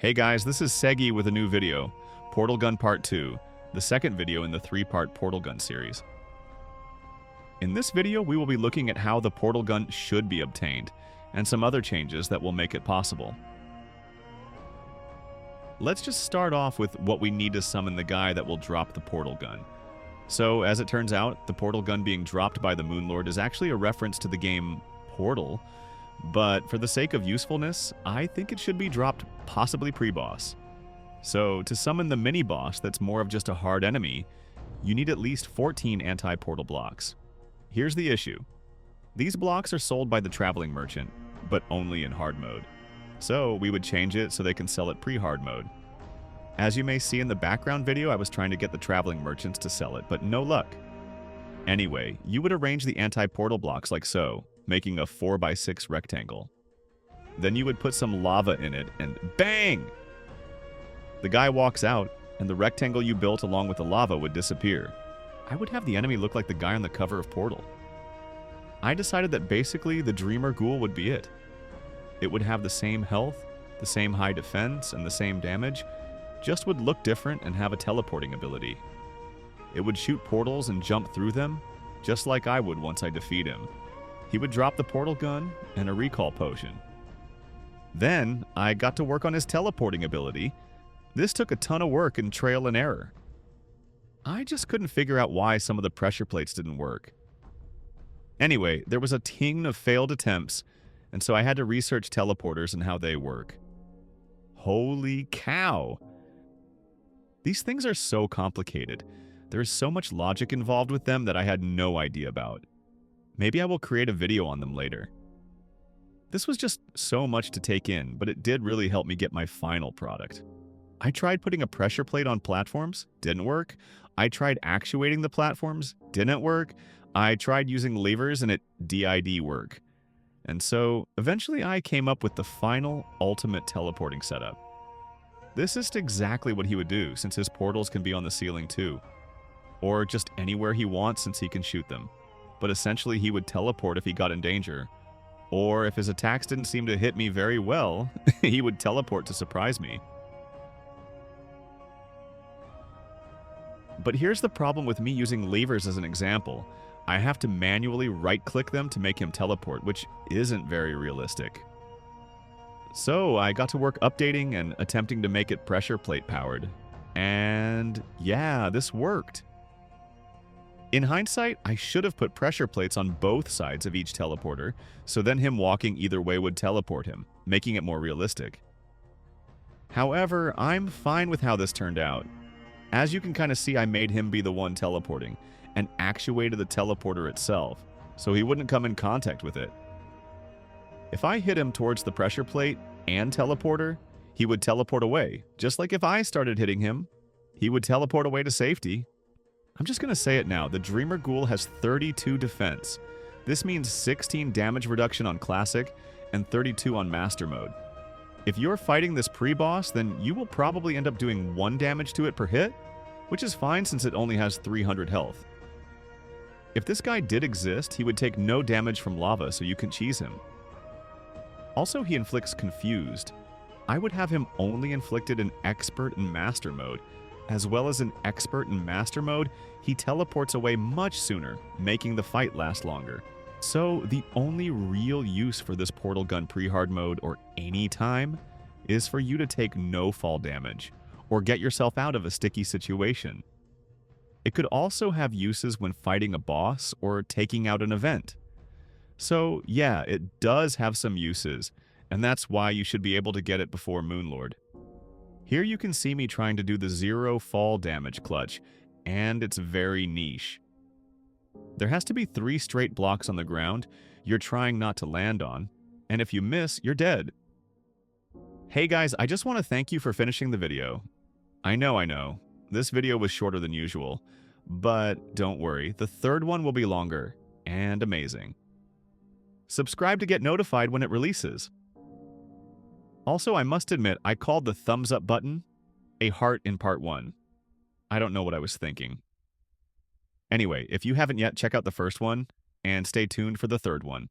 Hey guys, this is Segi with a new video, Portal Gun Part 2, the second video in the three-part Portal Gun series. In this video, we will be looking at how the Portal Gun should be obtained, and some other changes that will make it possible. Let's just start off with what we need to summon the guy that will drop the Portal Gun. So, as it turns out, the Portal Gun being dropped by the Moonlord is actually a reference to the game Portal, but for the sake of usefulness, I think it should be dropped possibly pre-boss. So, to summon the mini-boss that's more of just a hard enemy, you need at least 14 anti-portal blocks. Here's the issue. These blocks are sold by the traveling merchant, but only in hard mode. So, we would change it so they can sell it pre-hard mode. As you may see in the background video, I was trying to get the traveling merchants to sell it, but no luck. Anyway, you would arrange the anti-portal blocks like so, making a 4x6 rectangle. Then you would put some lava in it, and bang! The guy walks out, and the rectangle you built along with the lava would disappear. I would have the enemy look like the guy on the cover of Portal. I decided that basically the Dreamer Ghoul would be it. It would have the same health, the same high defense, and the same damage, just would look different and have a teleporting ability. It would shoot portals and jump through them, just like I would once I defeat him. He would drop the portal gun and a recall potion. Then, I got to work on his teleporting ability. This took a ton of work and trial and error. I just couldn't figure out why some of the pressure plates didn't work. Anyway, there was a ting of failed attempts, and so I had to research teleporters and how they work. Holy cow! These things are so complicated. There is so much logic involved with them that I had no idea about. Maybe I will create a video on them later. This was just so much to take in, but it did really help me get my final product. I tried putting a pressure plate on platforms, didn't work. I tried actuating the platforms, didn't work. I tried using levers and it did work. And so, eventually I came up with the final ultimate teleporting setup. This is exactly what he would do, since his portals can be on the ceiling too. Or just anywhere he wants since he can shoot them. But essentially he would teleport if he got in danger. Or if his attacks didn't seem to hit me very well, he would teleport to surprise me. But here's the problem with me using levers as an example. I have to manually right-click them to make him teleport, which isn't very realistic. So I got to work updating and attempting to make it pressure plate powered. And yeah, this worked. In hindsight, I should have put pressure plates on both sides of each teleporter, so then him walking either way would teleport him, making it more realistic. However, I'm fine with how this turned out. As you can kind of see, I made him be the one teleporting, and actuated the teleporter itself, so he wouldn't come in contact with it. If I hit him towards the pressure plate and teleporter, he would teleport away, just like if I started hitting him, he would teleport away to safety. I'm just going to say it now, the Dreamer Ghoul has 32 defense. This means 16 damage reduction on Classic and 32 on Master Mode. If you're fighting this pre-boss, then you will probably end up doing 1 damage to it per hit, which is fine since it only has 300 health. If this guy did exist, he would take no damage from lava, so you can cheese him. Also, he inflicts Confused. I would have him only inflicted in Expert and Master Mode. As well as in Expert and Master Mode, he teleports away much sooner, making the fight last longer. So, the only real use for this Portal Gun pre-hard mode or any time is for you to take no fall damage, or get yourself out of a sticky situation. It could also have uses when fighting a boss or taking out an event. So, yeah, it does have some uses, and that's why you should be able to get it before Moonlord. Here you can see me trying to do the 0 fall damage clutch, and it's very niche. There has to be 3 straight blocks on the ground you're trying not to land on, and if you miss, you're dead. Hey guys, I just want to thank you for finishing the video. I know, this video was shorter than usual, but don't worry, the third one will be longer and amazing. Subscribe to get notified when it releases. Also, I must admit, I called the thumbs up button a heart in part 1. I don't know what I was thinking. Anyway, if you haven't yet, check out the first one, and stay tuned for the third one.